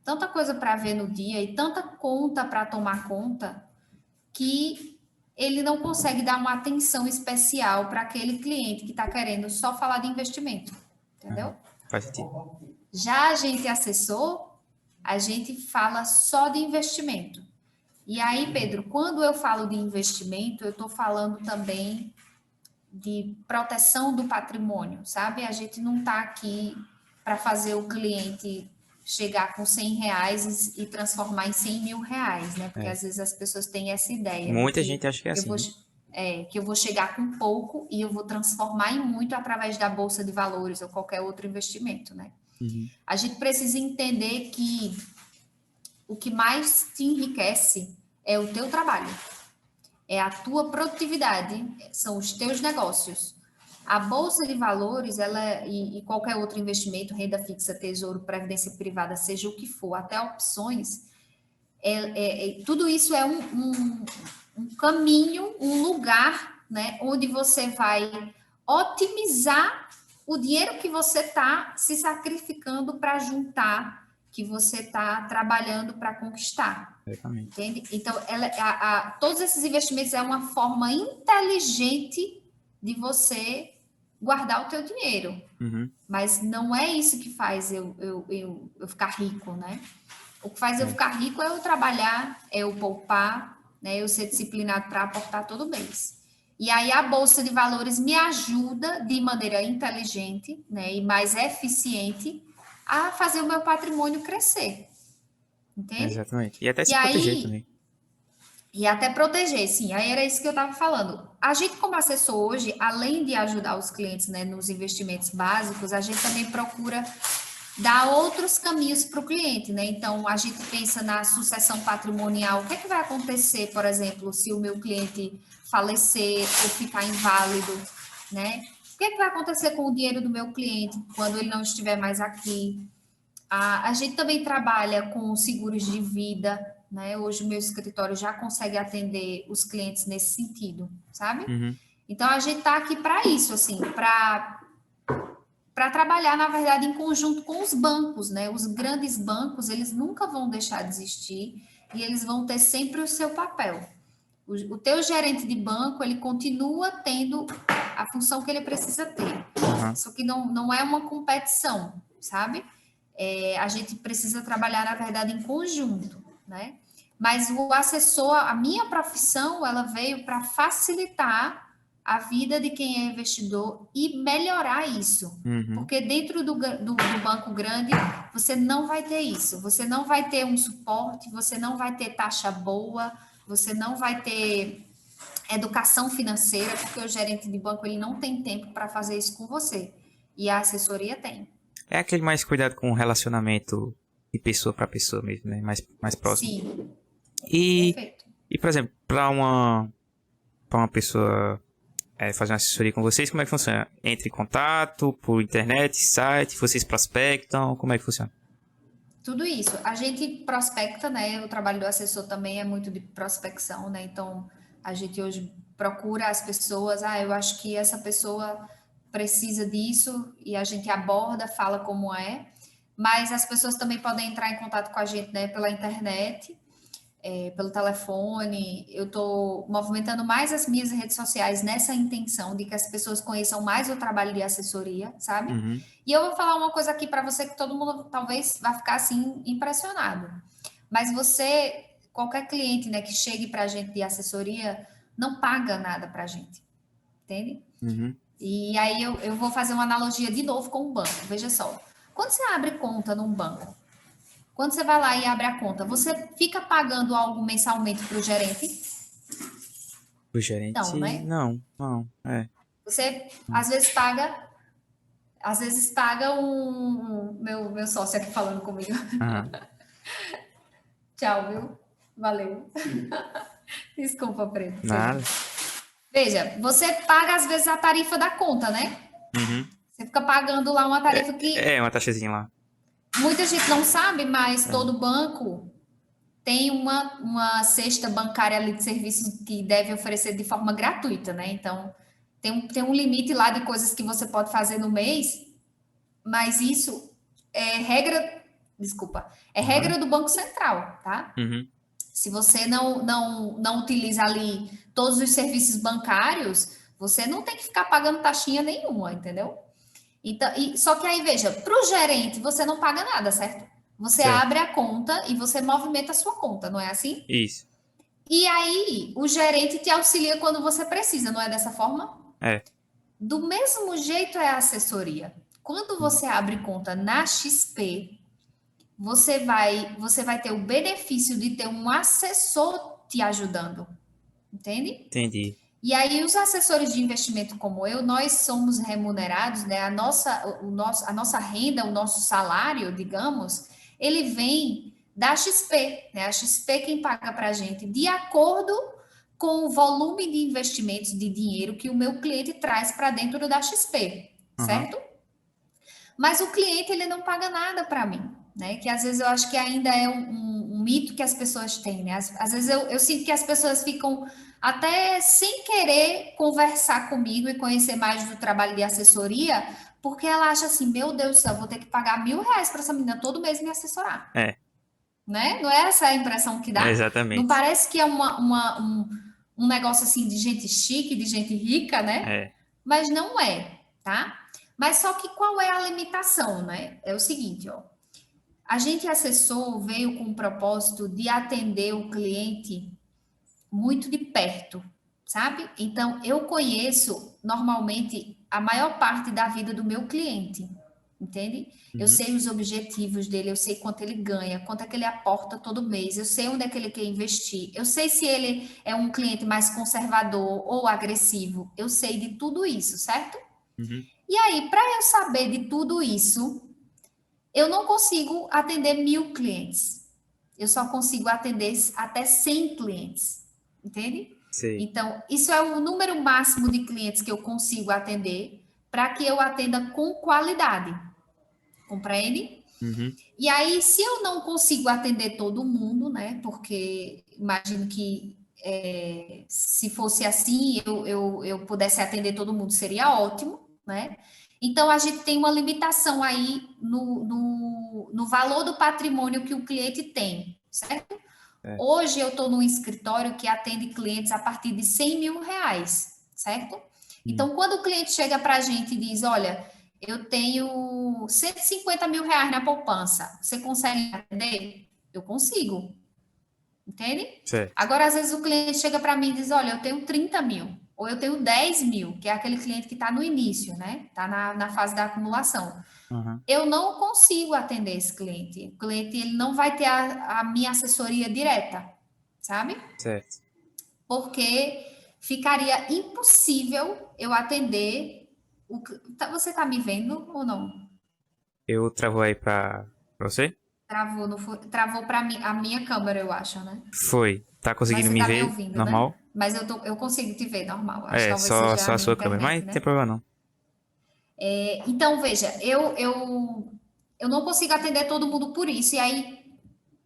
tanta coisa para ver no dia e tanta conta para tomar conta, que ele não consegue dar uma atenção especial para aquele cliente que está querendo só falar de investimento, entendeu? Faz sentido. Já agente assessor, a gente fala só de investimento. E aí, Pedro, quando eu falo de investimento, eu estou falando também de proteção do patrimônio, sabe? A gente não está aqui para fazer o cliente chegar com R$ 100 e transformar em R$ 100.000, né? Porque às vezes as pessoas têm essa ideia. Muita gente acha que é eu assim. vou, que eu vou chegar com pouco e eu vou transformar em muito através da Bolsa de Valores ou qualquer outro investimento, né? A gente precisa entender que o que mais te enriquece é o teu trabalho, é a tua produtividade, são os teus negócios. A Bolsa de Valores, ela e qualquer outro investimento, renda fixa, tesouro, previdência privada, seja o que for, até opções, tudo isso é um caminho, um lugar, né, onde você vai otimizar o dinheiro que você está se sacrificando para juntar, que você está trabalhando para conquistar. Exatamente. Entende? Então, todos esses investimentos é uma forma inteligente de você guardar o teu dinheiro. Mas não é isso que faz eu ficar rico, né? O que faz eu ficar rico é eu trabalhar, é eu poupar, né? Eu ser disciplinado para aportar todo mês. E aí a Bolsa de Valores me ajuda de maneira inteligente, né, e mais eficiente a fazer o meu patrimônio crescer. Entende? Exatamente. E até se proteger também. E até proteger, sim. Aí era isso que eu estava falando. A gente, como assessor hoje, além de ajudar os clientes, né, nos investimentos básicos, a gente também procura dar outros caminhos para o cliente, né? Então, a gente pensa na sucessão patrimonial. O que é que vai acontecer, por exemplo, se o meu cliente falecer ou ficar inválido, né? O que é que vai acontecer com o dinheiro do meu cliente quando ele não estiver mais aqui? A gente também trabalha com seguros de vida, né? Hoje o meu escritório já consegue atender os clientes nesse sentido, sabe? Então, a gente está aqui para isso, assim, para trabalhar, na verdade, em conjunto com os bancos, né? Os grandes bancos, eles nunca vão deixar de existir e eles vão ter sempre o seu papel. O teu gerente de banco, ele continua tendo a função que ele precisa ter. Só que não é uma competição, sabe? A gente precisa trabalhar, na verdade, em conjunto, né? Mas o assessor, a minha profissão, ela veio para facilitar a vida de quem é investidor e melhorar isso. Porque dentro do banco grande, você não vai ter isso. Você não vai ter um suporte, você não vai ter taxa boa, você não vai ter educação financeira, porque o gerente de banco ele não tem tempo para fazer isso com você. E a assessoria tem. É aquele mais cuidado com o relacionamento de pessoa para pessoa mesmo, né? Mais próximo. Sim. Perfeito. E, por exemplo, para uma pessoa fazer uma assessoria com vocês, como é que funciona? Entre em contato, por internet, site, vocês prospectam, como é que funciona? Tudo isso. A gente prospecta, né? O trabalho do assessor também é muito de prospecção, né? Então, a gente hoje procura as pessoas, eu acho que essa pessoa precisa disso, e a gente aborda, fala como é, mas as pessoas também podem entrar em contato com a gente, né, pela internet, pelo telefone. Eu estou movimentando mais as minhas redes sociais nessa intenção de que as pessoas conheçam mais o trabalho de assessoria, sabe? E eu vou falar uma coisa aqui para você que todo mundo talvez vai ficar assim impressionado. Mas qualquer cliente, né, que chegue para a gente de assessoria, não paga nada para a gente, entende? E aí eu vou fazer uma analogia de novo com o banco. Veja só, quando você abre conta num banco, quando você vai lá e abre a conta, você fica pagando algo mensalmente para o gerente? O gerente? Não, né? Não. Você às vezes paga meu sócio aqui falando comigo. Tchau, viu? Valeu. Desculpa, Preto. Nada. Veja, você paga às vezes a tarifa da conta, né? Você fica pagando lá uma tarifa que... uma taxazinha lá. Muita gente não sabe, mas todo banco tem uma cesta bancária ali de serviços que deve oferecer de forma gratuita, né? Então, tem um limite lá de coisas que você pode fazer no mês, mas isso é regra... Desculpa. É regra do Banco Central, tá? Se você não utiliza ali todos os serviços bancários, você não tem que ficar pagando taxinha nenhuma, entendeu? Então, só que aí, veja, para o gerente você não paga nada, certo? Você Certo. abre a conta e você movimenta a sua conta, não é assim? Isso. E aí, o gerente te auxilia quando você precisa, não é dessa forma? É. Do mesmo jeito é a assessoria. Quando você abre conta na XP, você vai ter o benefício de ter um assessor te ajudando, entende? Entendi. E aí os assessores de investimento como eu, nós somos remunerados, né? A nossa renda, o nosso salário, digamos, ele vem da XP, né? A XP quem paga para a gente de acordo com o volume de investimentos de dinheiro que o meu cliente traz para dentro da XP, Aham. certo? Mas o cliente ele não paga nada para mim, né? Que às vezes eu acho que ainda é um mito que as pessoas têm, né? Às vezes eu sinto que as pessoas ficam até sem querer conversar comigo e conhecer mais do trabalho de assessoria, porque ela acha assim, meu Deus do céu, vou ter que pagar R$ 1.000 para essa menina todo mês me assessorar, É, né? Não é essa a impressão que dá? Não exatamente. parece que é um negócio assim de gente chique, de gente rica, né? É. Mas não é, tá? Mas só que qual é a limitação, né? É o seguinte, ó. A gente assessor veio com o propósito de atender o cliente muito de perto, sabe? Então, eu conheço normalmente a maior parte da vida do meu cliente, entende? Eu Uhum. sei os objetivos dele, eu sei quanto ele ganha, quanto é que ele aporta todo mês, eu sei onde é que ele quer investir, eu sei se ele é um cliente mais conservador ou agressivo, eu sei de tudo isso, certo? Uhum. E aí, para eu saber de tudo isso, eu não consigo atender 1.000 clientes. Eu só consigo atender até 100 clientes. Entende? Sei. Então, isso é o número máximo de clientes que eu consigo atender para que eu atenda com qualidade. Compreende? Uhum. E aí, se eu não consigo atender todo mundo, né? Porque imagino que se fosse assim, eu pudesse atender todo mundo, seria ótimo, né? Então, a gente tem uma limitação aí no valor do patrimônio que o cliente tem, certo? É. Hoje eu estou num escritório que atende clientes a partir de R$ 100.000, certo? Uhum. Então, quando o cliente chega para a gente e diz, olha, eu tenho R$ 150.000 na poupança, você consegue atender? Eu consigo, entende? Certo. Agora, às vezes o cliente chega para mim e diz, olha, eu tenho 30.000, ou eu tenho 10.000, que é aquele cliente que está no início, né? Está na fase da acumulação. Aham. Eu não consigo atender esse cliente. O cliente ele não vai ter a minha assessoria direta, sabe? Certo. Porque ficaria impossível eu atender o você está me vendo ou não? Eu travou aí pra você? Travou, não foi, travou para mim a minha câmera, eu acho, né? Foi. Tá Mas conseguindo você me está me ver ouvindo, né? normal? Mas eu consigo te ver normal. Acho que É, talvez só, seja só a a minha sua câmera, mas internet, não tem né? problema não. Então, veja, eu não consigo atender todo mundo por isso. E aí,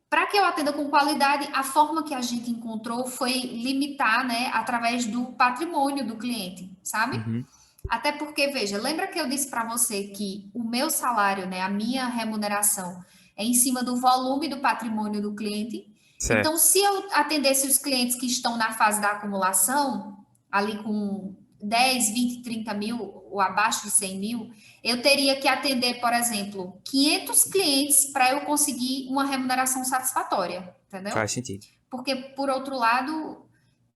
para que eu atenda com qualidade, a forma que a gente encontrou foi limitar, né, através do patrimônio do cliente, sabe? Uhum. Até porque, veja, lembra que eu disse para você que o meu salário, né, a minha remuneração é em cima do volume do patrimônio do cliente? Então, Certo. se eu atendesse os clientes que estão na fase da acumulação, ali com 10, 20, 30 mil ou abaixo de 100 mil, eu teria que atender, por exemplo, 500 clientes para eu conseguir uma remuneração satisfatória, entendeu? Faz sentido. Porque, por outro lado,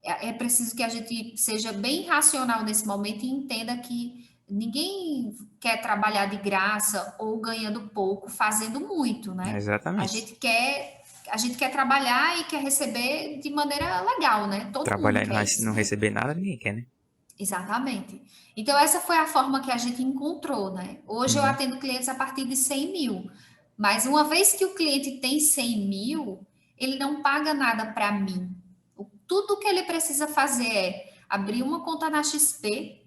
é preciso que a gente seja bem racional nesse momento e entenda que ninguém quer trabalhar de graça ou ganhando pouco, fazendo muito, né? A Exatamente. gente quer, a gente quer trabalhar e quer receber de maneira legal, né? Todo mundo Trabalhar e quer isso, não né? receber nada, ninguém quer, né? Exatamente. Então, essa foi a forma que a gente encontrou, né? Hoje eu Uhum. atendo clientes a partir de 100 mil, mas uma vez que o cliente tem 100 mil, ele não paga nada para mim. Tudo que ele precisa fazer é abrir uma conta na XP,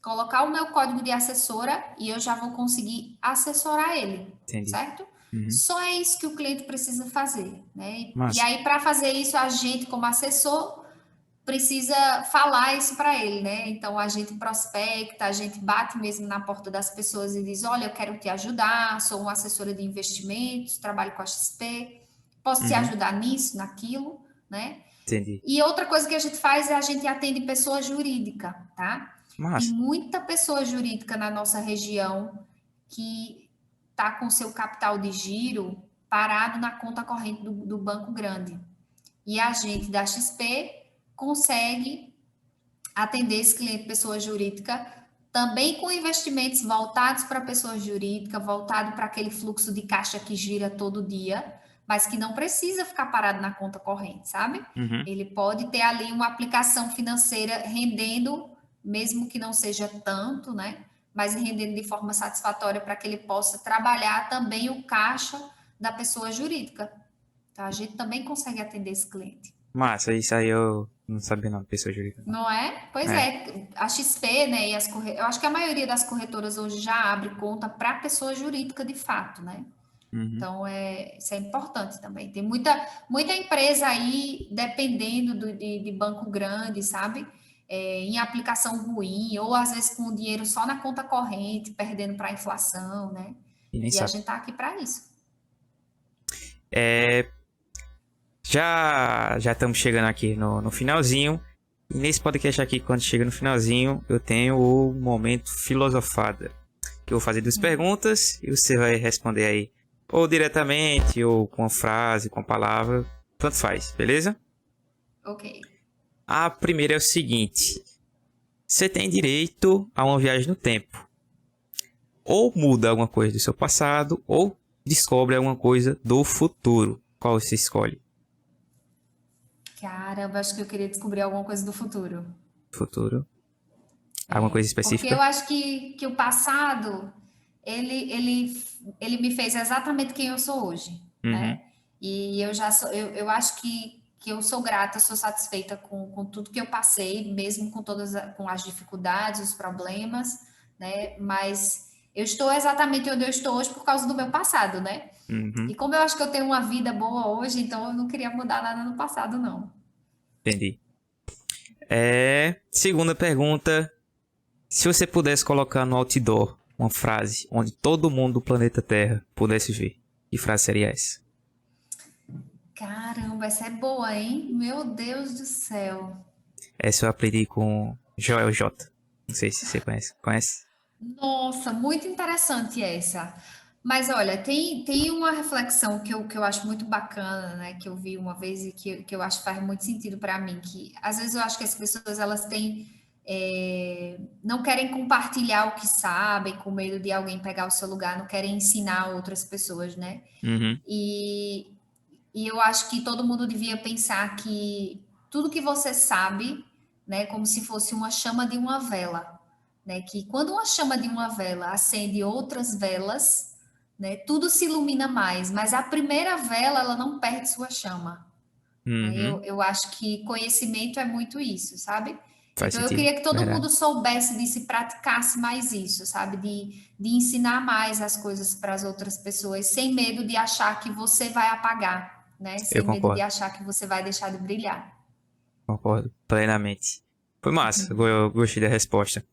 colocar o meu código de assessora e eu já vou conseguir assessorar ele, Entendi. certo? Uhum. Só é isso que o cliente precisa fazer, né? E Massa. aí, para fazer isso, a gente, como assessor, precisa falar isso para ele, né? Então a gente prospecta, a gente bate mesmo na porta das pessoas e diz: olha, eu quero te ajudar, sou uma assessora de investimentos, trabalho com a XP, posso te Uhum. ajudar nisso, naquilo, né? Entendi. E outra coisa que a gente faz é a gente atende pessoa jurídica, tá? Tem Massa. muita pessoa jurídica na nossa região que está com seu capital de giro parado na conta corrente do banco grande. E a gente da XP consegue atender esse cliente pessoa jurídica também com investimentos voltados para pessoa jurídica, voltado para aquele fluxo de caixa que gira todo dia, mas que não precisa ficar parado na conta corrente, sabe? Uhum. Ele pode ter ali uma aplicação financeira rendendo, mesmo que não seja tanto, né? Mas rendendo de forma satisfatória para que ele possa trabalhar também o caixa da pessoa jurídica. Tá? A gente também consegue atender esse cliente. Massa, isso aí eu não sabia não, pessoa jurídica. Não. Não é? Pois É. é, a XP, né, e eu acho que a maioria das corretoras hoje já abre conta para pessoa jurídica de fato, né? Uhum. Então, isso é importante também. Tem muita empresa aí dependendo de banco grande, sabe? Em aplicação ruim, ou às vezes com o dinheiro só na conta corrente, perdendo para a inflação, né? E nem E a sabe. gente tá aqui para isso. É, já estamos chegando aqui no finalzinho. E nesse podcast aqui, quando chega no finalzinho, eu tenho o momento filosofada. Que eu vou fazer duas perguntas e você vai responder aí. Ou diretamente, ou com uma frase, com a palavra. Tanto faz, beleza? Ok. A primeira é o seguinte. Você tem direito a uma viagem no tempo. Ou muda alguma coisa do seu passado, ou descobre alguma coisa do futuro. Qual você escolhe? Caramba, acho que eu queria descobrir alguma coisa do futuro. Futuro. Alguma coisa Porque específica? eu acho que o passado, ele me fez exatamente quem eu sou hoje, Uhum. né? E eu acho que eu sou grata, sou satisfeita com tudo que eu passei, mesmo com com as dificuldades, os problemas, né? Mas eu estou exatamente onde eu estou hoje por causa do meu passado, né? Uhum. E como eu acho que eu tenho uma vida boa hoje, então eu não queria mudar nada no passado, não. Entendi. Segunda pergunta. Se você pudesse colocar no outdoor uma frase onde todo mundo do planeta Terra pudesse ver, que frase seria essa? Caramba, essa é boa, hein? Meu Deus do céu. Essa eu aprendi com Joel J. Não sei se você conhece. Conhece? Nossa, muito interessante essa. Mas olha, tem uma reflexão que eu acho muito bacana, né? Que eu vi uma vez e que eu acho que faz muito sentido para mim, que às vezes eu acho que as pessoas elas têm não querem compartilhar o que sabem, com medo de alguém pegar o seu lugar, não querem ensinar outras pessoas, né? Uhum. E, e eu acho que todo mundo devia pensar que tudo que você sabe, né, como se fosse uma chama de uma vela, né, que quando uma chama de uma vela acende outras velas, né, tudo se ilumina mais, mas a primeira vela ela não perde sua chama. Né? Uhum. Eu acho que conhecimento é muito isso, sabe? Faz Então eu sentido. queria que todo Verdade. mundo soubesse disso e praticasse mais isso, sabe? De ensinar mais as coisas para as outras pessoas, sem medo de achar que você vai apagar, né? Eu Sem medo de concordo. achar que você vai deixar de brilhar. Concordo plenamente. Foi massa. Eu gostei da resposta.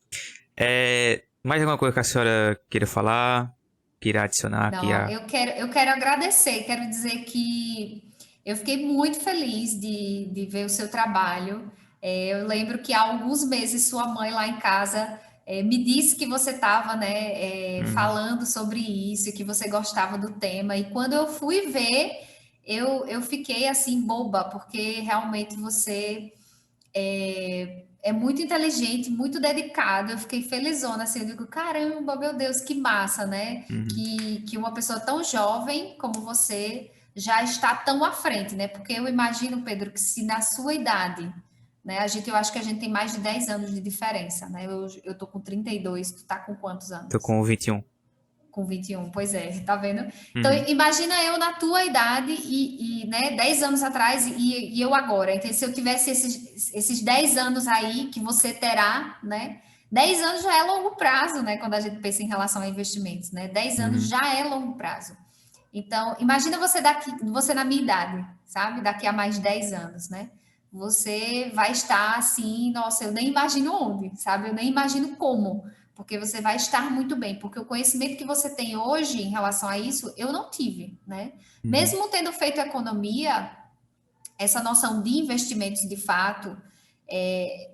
Mais alguma coisa que a senhora queira falar? Queira adicionar aqui Não, a... eu quero agradecer, quero dizer que eu fiquei muito feliz de ver o seu trabalho. Eu lembro que há alguns meses sua mãe lá em casa me disse que você estava, né, Uhum. falando sobre isso, que você gostava do tema. E quando eu fui ver, eu fiquei assim boba, porque realmente você é muito inteligente, muito dedicado. Eu fiquei felizona, assim, eu digo, caramba, meu Deus, que massa, né? Uhum. Que uma pessoa tão jovem como você já está tão à frente, né? Porque eu imagino, Pedro, que se na sua idade, né? Eu acho que a gente tem mais de 10 anos de diferença, né? Eu tô com 32, tu tá com quantos Tô anos? com 21. Com 21, pois é, tá vendo? Então, Uhum. imagina eu na tua idade né, 10 anos atrás e eu agora. Então, se eu tivesse esses 10 anos aí que você terá, né? 10 anos já é longo prazo, né? Quando a gente pensa em relação a investimentos, né? 10 anos Uhum. já é longo prazo. Então, imagina você na minha idade, sabe? Daqui a mais de 10 anos, né? Você vai estar assim, nossa, eu nem imagino onde, sabe? Eu nem imagino como, porque você vai estar muito bem, porque o conhecimento que você tem hoje em relação a isso, eu não tive, né? Uhum. Mesmo tendo feito economia, essa noção de investimentos de fato,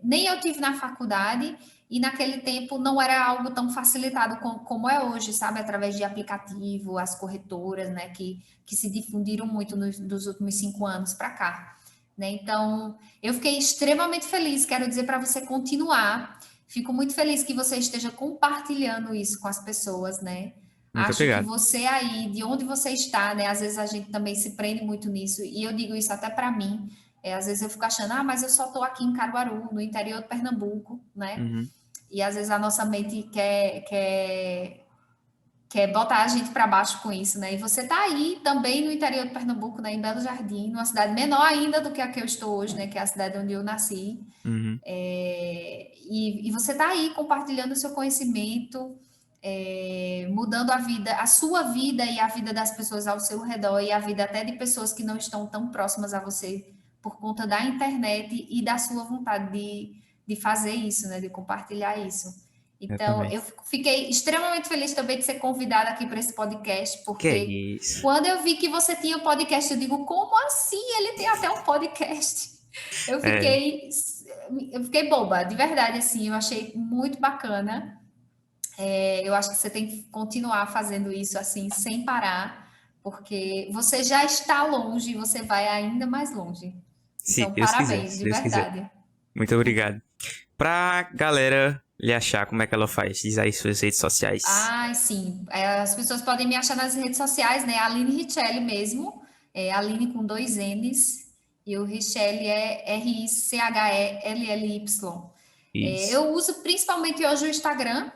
nem eu tive na faculdade, e naquele tempo não era algo tão facilitado como é hoje, sabe? Através de aplicativo, as corretoras, né? Que se difundiram muito dos últimos 5 anos para cá. Né? Então, eu fiquei extremamente feliz, quero dizer para você continuar. Fico muito feliz que você esteja compartilhando isso com as pessoas, né? Muito Acho que obrigado. você aí, de onde você está, né? Às vezes a gente também se prende muito nisso, e eu digo isso até para mim. Às vezes eu fico achando, mas eu só estou aqui em Caruaru, no interior de Pernambuco, né? Uhum. E às vezes a nossa mente quer botar a gente para baixo com isso, né? E você está aí também no interior de Pernambuco, né? Em Belo Jardim, numa cidade menor ainda do que a que eu estou hoje, né? Que é a cidade onde eu nasci. Uhum. E você está aí compartilhando o seu conhecimento, mudando a vida, a sua vida e a vida das pessoas ao seu redor, e a vida até de pessoas que não estão tão próximas a você por conta da internet e da sua vontade de fazer isso, né? De compartilhar isso. Então, eu Exatamente. fiquei extremamente feliz também de ser convidada aqui para esse podcast, Que é porque isso? quando eu vi que você tinha um podcast, eu digo, como assim ele tem até um podcast? Eu É, fiquei, eu fiquei boba, de verdade, assim, eu achei muito bacana. Eu acho que você tem que continuar fazendo isso assim, sem parar, porque você já está longe e você vai ainda mais longe. se Então, Deus quiser, parabéns, se de Deus quiser. verdade. Muito obrigado. Pra galera lhe achar, como é que ela faz? Diz aí suas redes sociais. Sim. As pessoas podem me achar nas redes sociais, né? Aline Richelli mesmo. Aline com 2 N's. E o Richelli é Richelly. Isso. Eu uso principalmente hoje o Instagram.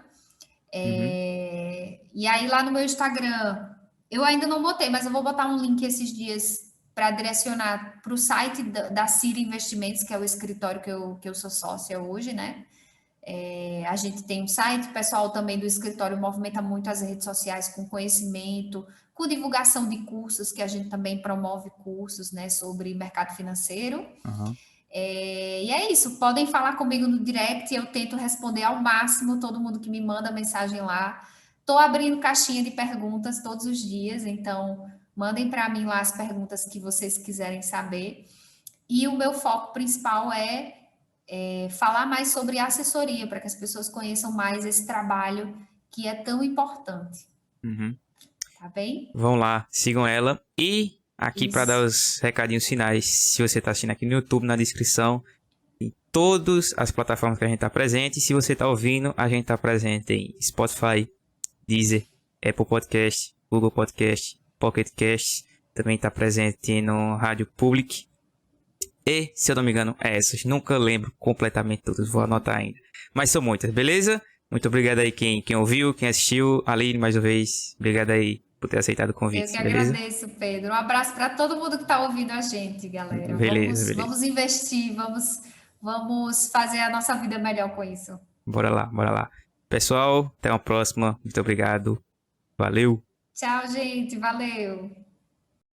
Uhum. E aí lá no meu Instagram, eu ainda não botei, mas eu vou botar um link esses dias para direcionar para o site da Cira Investimentos, que é o escritório que eu sou sócia hoje, né? A gente tem um site, o pessoal também do escritório movimenta muito as redes sociais com conhecimento, com divulgação de cursos, que a gente também promove cursos, né, sobre mercado financeiro. Uhum. E é isso, podem falar comigo no direct, eu tento responder ao máximo todo mundo que me manda mensagem lá. Estou abrindo caixinha de perguntas todos os dias, então mandem para mim lá as perguntas que vocês quiserem saber. E o meu foco principal é falar mais sobre assessoria, para que as pessoas conheçam mais esse trabalho que é tão importante, Uhum. tá bem? Vão lá, sigam ela. E aqui para dar Isso. os recadinhos finais, se você está assistindo aqui no YouTube, na descrição, em todas as plataformas que a gente está presente. Se você está ouvindo, a gente está presente em Spotify, Deezer, Apple Podcast, Google Podcast, Pocket Cast. Também está presente no Rádio Public. E, se eu não me engano, é essas. Nunca lembro completamente todas, vou anotar ainda. Mas são muitas, beleza? Muito obrigado aí quem ouviu, quem assistiu. Aline, mais uma vez, obrigado aí por ter aceitado o Eu que convite, beleza? agradeço, Pedro. Um abraço para todo mundo que está ouvindo a gente, galera. Beleza, Vamos, beleza. vamos investir, vamos fazer a nossa vida melhor com isso. Bora lá, bora lá. Pessoal, até uma próxima. Muito obrigado. Valeu. Tchau, gente. Valeu.